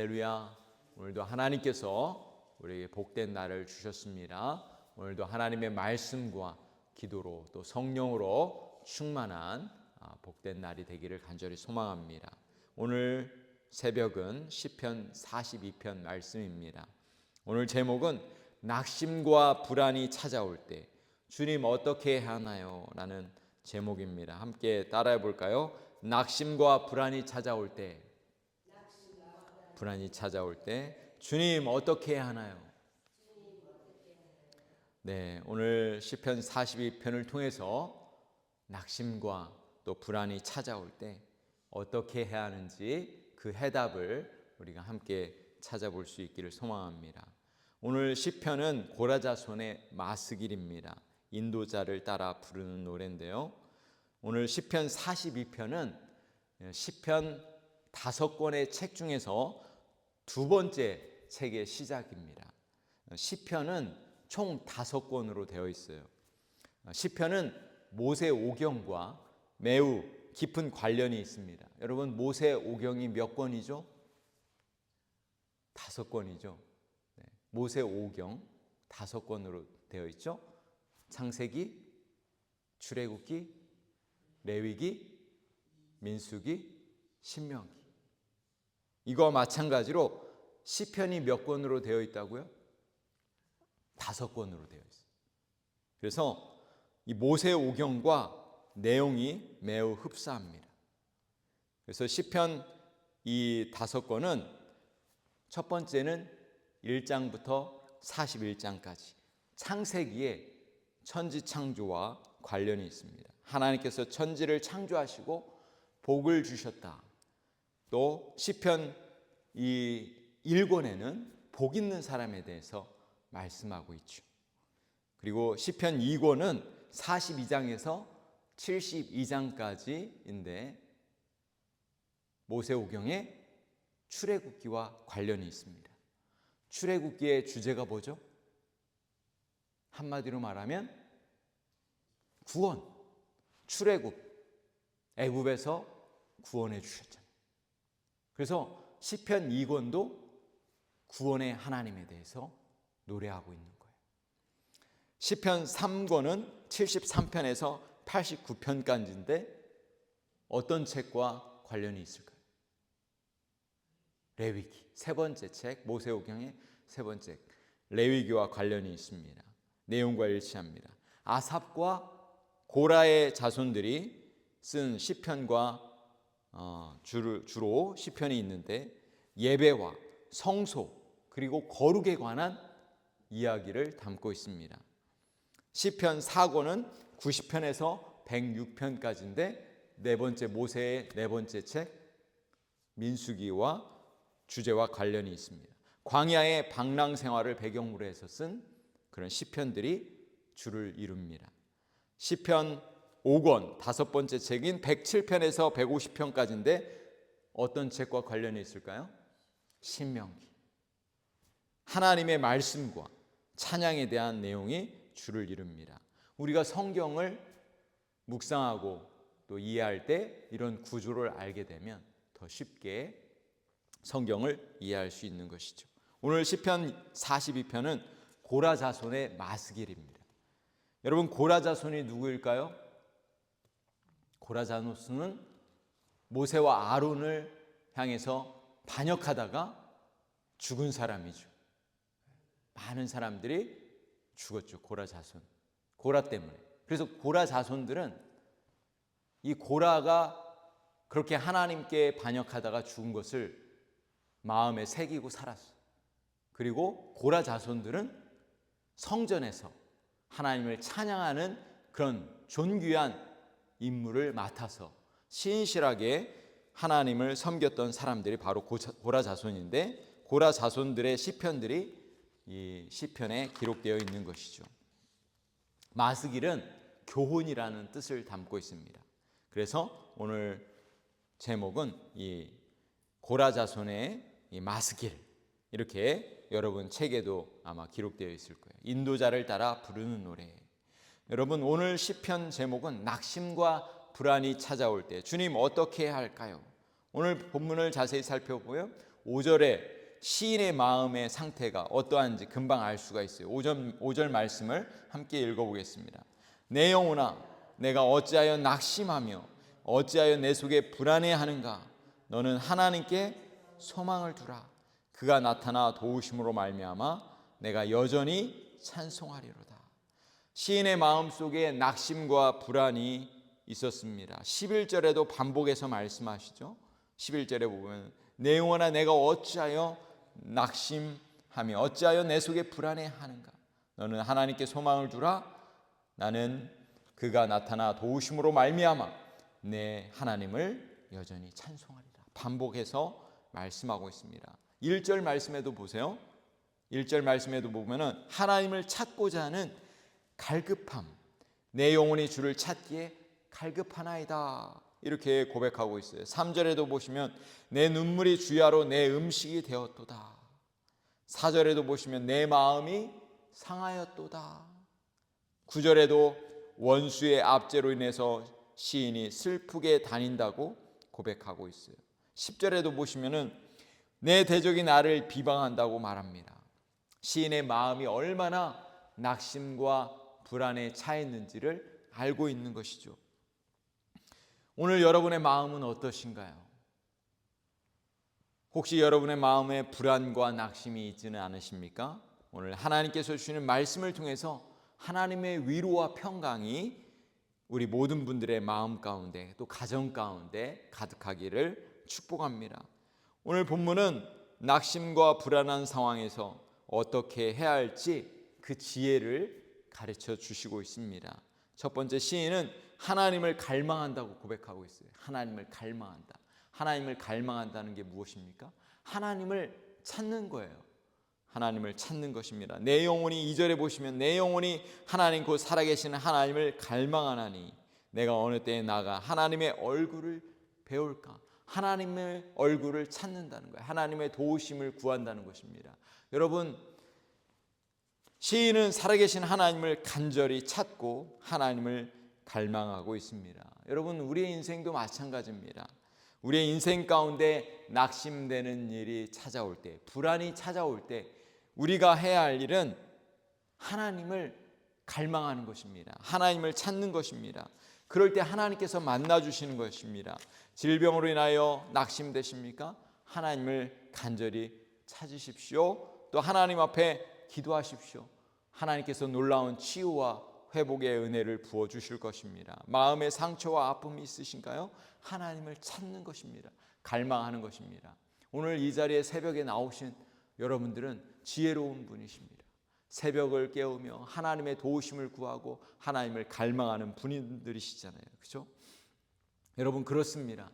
할렐루야. 오늘도 하나님께서 우리에게 복된 날을 주셨습니다. 오늘도 하나님의 말씀과 기도로 또 성령으로 충만한 복된 날이 되기를 간절히 소망합니다. 오늘 새벽은 시편 42편 말씀입니다. 오늘 제목은 낙심과 불안이 찾아올 때 주님 어떻게 해야 하나요? 라는 제목입니다. 함께 따라해 볼까요? 낙심과 불안이 찾아올 때, 주님 어떻게 해야 하나요? 네, 오늘 시편 42편을 통해서 낙심과 또 불안이 찾아올 때 어떻게 해야 하는지 그 해답을 우리가 함께 찾아볼 수 있기를 소망합니다. 오늘 시편은 고라자손의 마스길입니다. 인도자를 따라 부르는 노래인데요. 오늘 시편 42편은 시편 5권의 책 중에서 두 번째 책의 시작입니다. 시편은 총 5권으로 되어 있어요. 시편은 모세오경과 매우 깊은 관련이 있습니다. 여러분, 모세오경이 몇 권이죠? 5권이죠. 네, 모세오경 5권으로 되어 있죠. 창세기, 출애굽기, 레위기, 민수기, 신명기. 이거와 마찬가지로 시편이 몇 권으로 되어 있다고요? 5권으로 되어 있어요. 그래서 이 모세오경과 내용이 매우 흡사합니다. 그래서 시편 이 5권은 첫 번째는 1장부터 41장까지 창세기의 천지 창조와 관련이 있습니다. 하나님께서 천지를 창조하시고 복을 주셨다. 또 시편 이 1권에는 복 있는 사람에 대해서 말씀하고 있죠. 그리고 시편 2권은 42장에서 72장까지인데 모세오경의 출애굽기와 관련이 있습니다. 출애굽기의 주제가 뭐죠? 한마디로 말하면 구원, 출애굽, 애굽에서 구원해 주셨잖아요. 그래서 시편 2권도 구원의 하나님에 대해서 노래하고 있는 거예요. 시편 3권은 73편에서 89편까지인데 어떤 책과 관련이 있을까요? 레위기, 세 번째 책, 모세오경의 세 번째 레위기와 관련이 있습니다. 내용과 일치합니다. 아삽과 고라의 자손들이 쓴 시편과 주로 시편이 있는데 예배와 성소 그리고 거룩에 관한 이야기를 담고 있습니다. 시편 4권은 90편에서 106편까지인데 네 번째 모세의 네 번째 책 민수기와 주제와 관련이 있습니다. 광야의 방랑 생활을 배경으로 해서 쓴 그런 시편들이 주를 이룹니다. 시편 5권 다섯 번째 책인 107편에서 150편까지인데 어떤 책과 관련이 있을까요? 신명기. 하나님의 말씀과 찬양에 대한 내용이 주를 이룹니다. 우리가 성경을 묵상하고 또 이해할 때 이런 구조를 알게 되면 더 쉽게 성경을 이해할 수 있는 것이죠. 오늘 시편 42편은 고라자손의 마스길입니다. 여러분, 고라자손이 누구일까요? 고라자손은 모세와 아론을 향해서 반역하다가 죽은 사람이죠. 많은 사람들이 죽었죠. 고라자손, 고라 때문에. 그래서 고라자손들은 이 고라가 그렇게 하나님께 반역하다가 죽은 것을 마음에 새기고 살았어요. 그리고 고라자손들은 성전에서 하나님을 찬양하는 그런 존귀한 임무를 맡아서 신실하게 하나님을 섬겼던 사람들이 바로 고라자손인데 고라자손들의 시편들이 이 시편에 기록되어 있는 것이죠. 마스길은 교훈이라는 뜻을 담고 있습니다. 그래서 오늘 제목은 이 고라자손의 이 마스길, 이렇게 여러분 책에도 아마 기록되어 있을 거예요. 인도자를 따라 부르는 노래. 여러분, 오늘 시편 제목은 낙심과 불안이 찾아올 때 주님 어떻게 해야 할까요? 오늘 본문을 자세히 살펴보면 5절에 시인의 마음의 상태가 어떠한지 금방 알 수가 있어요. 5절 말씀을 함께 읽어보겠습니다. 내 영혼아 내가 어찌하여 낙심하며 어찌하여 내 속에 불안해하는가. 너는 하나님께 소망을 두라. 그가 나타나 도우심으로 말미암아 내가 여전히 찬송하리로다. 시인의 마음속에 낙심과 불안이 있었습니다. 11절에도 반복해서 말씀하시죠. 11절에 보면 내 영혼아 내가 어찌하여 낙심하며 어찌하여 내 속에 불안해하는가. 너는 하나님께 소망을 두라. 나는 그가 나타나 도우심으로 말미암아 내 하나님을 여전히 찬송하리라. 반복해서 말씀하고 있습니다. 1절 말씀에도 보세요. 1절 말씀에도 보면은 하나님을 찾고자 하는 갈급함, 내 영혼이 주를 찾기에 갈급하나이다 이렇게 고백하고 있어요. 3절에도 보시면 내 눈물이 주야로 내 음식이 되었도다. 4절에도 보시면 내 마음이 상하였도다. 9절에도 원수의 압제로 인해서 시인이 슬프게 다닌다고 고백하고 있어요. 10절에도 보시면은 내 대적이 나를 비방한다고 말합니다. 시인의 마음이 얼마나 낙심과 불안에 차 있는지를 알고 있는 것이죠. 오늘 여러분의 마음은 어떠신가요? 혹시 여러분의 마음에 불안과 낙심이 있지는 않으십니까? 오늘 하나님께서 주시는 말씀을 통해서 하나님의 위로와 평강이 우리 모든 분들의 마음 가운데 또 가정 가운데 가득하기를 축복합니다. 오늘 본문은 낙심과 불안한 상황에서 어떻게 해야 할지 그 지혜를 가르쳐 주시고 있습니다. 첫 번째, 시인은 하나님을 갈망한다고 고백하고 있어요. 하나님을 갈망한다. 하나님을 갈망한다는 게 무엇입니까? 하나님을 찾는 거예요. 하나님을 찾는 것입니다. 내 영혼이 2절에 보시면 내 영혼이 하나님 곧 살아계시는 하나님을 갈망하나니 내가 어느 때에 나가 하나님의 얼굴을 배울까. 하나님의 얼굴을 찾는다는 거예요. 하나님의 도우심을 구한다는 것입니다. 여러분, 시인은 살아계신 하나님을 간절히 찾고 하나님을 갈망하고 있습니다. 여러분, 우리의 인생도 마찬가지입니다. 우리의 인생 가운데 낙심되는 일이 찾아올 때, 불안이 찾아올 때 우리가 해야 할 일은 하나님을 갈망하는 것입니다. 하나님을 찾는 것입니다. 그럴 때 하나님께서 만나주시는 것입니다. 질병으로 인하여 낙심되십니까? 하나님을 간절히 찾으십시오. 또 하나님 앞에 기도하십시오. 하나님께서 놀라운 치유와 회복의 은혜를 부어주실 것입니다. 마음의 상처와 아픔이 있으신가요? 하나님을 찾는 것입니다. 갈망하는 것입니다. 오늘 이 자리에 새벽에 나오신 여러분들은 지혜로운 분이십니다. 새벽을 깨우며 하나님의 도우심을 구하고 하나님을 갈망하는 분들이시잖아요. 그렇죠? 여러분, 그렇습니다.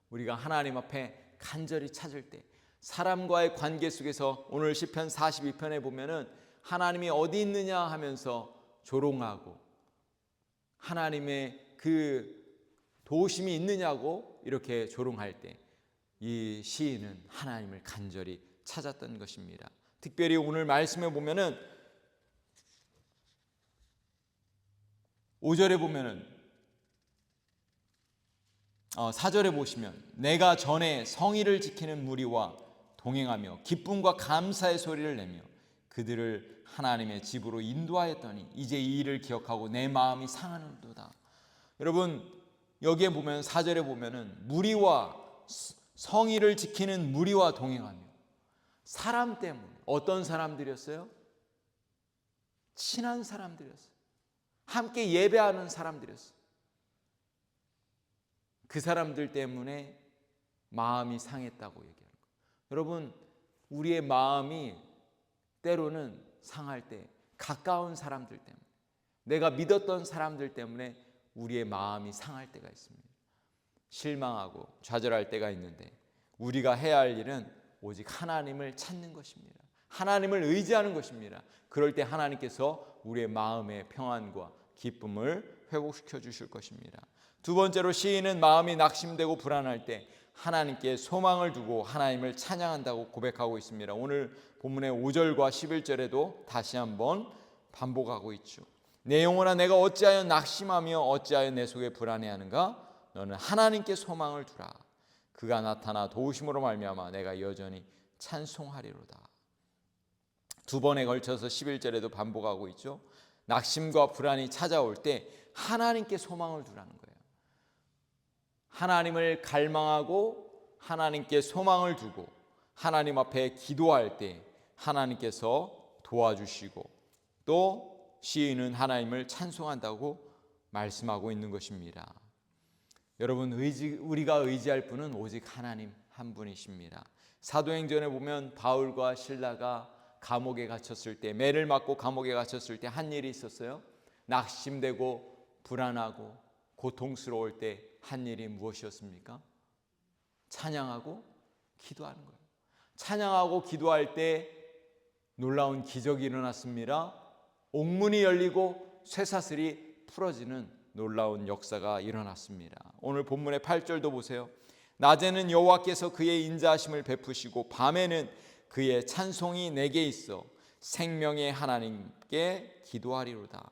우리가 하나님 앞에 간절히 찾을 때 사람과의 관계 속에서 오늘 시편 42편에 보면은 하나님이 어디 있느냐 하면서 조롱하고 하나님의 그 도우심이 있느냐고 이렇게 조롱할 때 이 시인은 하나님을 간절히 찾았던 것입니다. 특별히 오늘 말씀에 보면은 5절에 보면은 4절에 보시면 내가 전에 성의를 지키는 무리와 동행하며 기쁨과 감사의 소리를 내며 그들을 하나님의 집으로 인도하였더니 이제 이 일을 기억하고 내 마음이 상하는도다. 여러분, 여기에 보면 4절에 보면은 무리와 성의를 지키는 무리와 동행하며 사람 때문에 어떤 사람들이었어요? 친한 사람들이었어요. 함께 예배하는 사람들이었어요. 그 사람들 때문에 마음이 상했다고 얘기하는 거예요. 여러분, 우리의 마음이 때로는 상할 때 가까운 사람들 때문에 내가 믿었던 사람들 때문에 우리의 마음이 상할 때가 있습니다. 실망하고 좌절할 때가 있는데 우리가 해야 할 일은 오직 하나님을 찾는 것입니다. 하나님을 의지하는 것입니다. 그럴 때 하나님께서 우리의 마음의 평안과 기쁨을 회복시켜 주실 것입니다. 두 번째로 시인은 마음이 낙심되고 불안할 때 하나님께 소망을 두고 하나님을 찬양한다고 고백하고 있습니다. 오늘 본문의 5절과 11절에도 다시 한번 반복하고 있죠. 내 영혼아 내가 어찌하여 낙심하며 어찌하여 내 속에 불안해하는가? 너는 하나님께 소망을 두라. 그가 나타나 도우심으로 말미암아 내가 여전히 찬송하리로다. 두 번에 걸쳐서 11절에도 반복하고 있죠. 낙심과 불안이 찾아올 때 하나님께 소망을 두라는 거예요. 하나님을 갈망하고 하나님께 소망을 두고 하나님 앞에 기도할 때 하나님께서 도와주시고 또 시인은 하나님을 찬송한다고 말씀하고 있는 것입니다. 여러분, 우리가 의지할 분은 오직 하나님 한 분이십니다. 사도행전에 보면 바울과 실라가 감옥에 갇혔을 때, 매를 맞고 감옥에 갇혔을 때 한 일이 있었어요. 낙심되고 불안하고 고통스러울 때 한 일이 무엇이었습니까? 찬양하고 기도하는 거예요. 찬양하고 기도할 때 놀라운 기적이 일어났습니다. 옥문이 열리고 쇠사슬이 풀어지는 놀라운 역사가 일어났습니다. 오늘 본문의 8절도 보세요. 낮에는 여호와께서 그의 인자하심을 베푸시고 밤에는 그의 찬송이 내게 있어 생명의 하나님께 기도하리로다.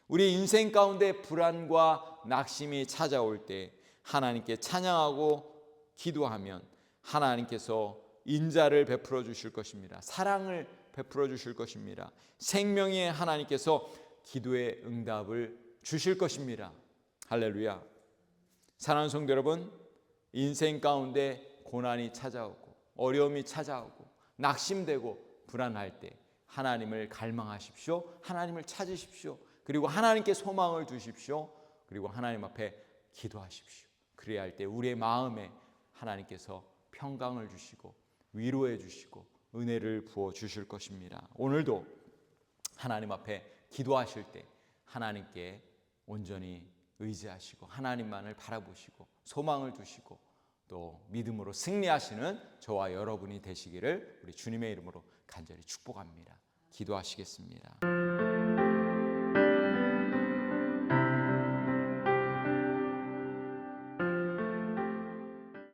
우리 인생 가운데 불안과 낙심이 찾아올 때 하나님께 찬양하고 기도하면 하나님께서 인자를 베풀어 주실 것입니다. 사랑을 베풀어 주실 것입니다. 생명의 하나님께서 기도의 응답을 주실 것입니다. 할렐루야. 사랑하는 성도 여러분, 인생 가운데 고난이 찾아오고 어려움이 찾아오고 낙심되고 불안할 때 하나님을 갈망하십시오. 하나님을 찾으십시오. 그리고 하나님께 소망을 두십시오. 그리고 하나님 앞에 기도하십시오. 그래야 할 때 우리의 마음에 하나님께서 평강을 주시고 위로해 주시고 은혜를 부어 주실 것입니다. 오늘도 하나님 앞에 기도하실 때 하나님께 온전히 의지하시고 하나님만을 바라보시고 소망을 두시고 또 믿음으로 승리하시는 저와 여러분이 되시기를 우리 주님의 이름으로 간절히 축복합니다. 기도하시겠습니다.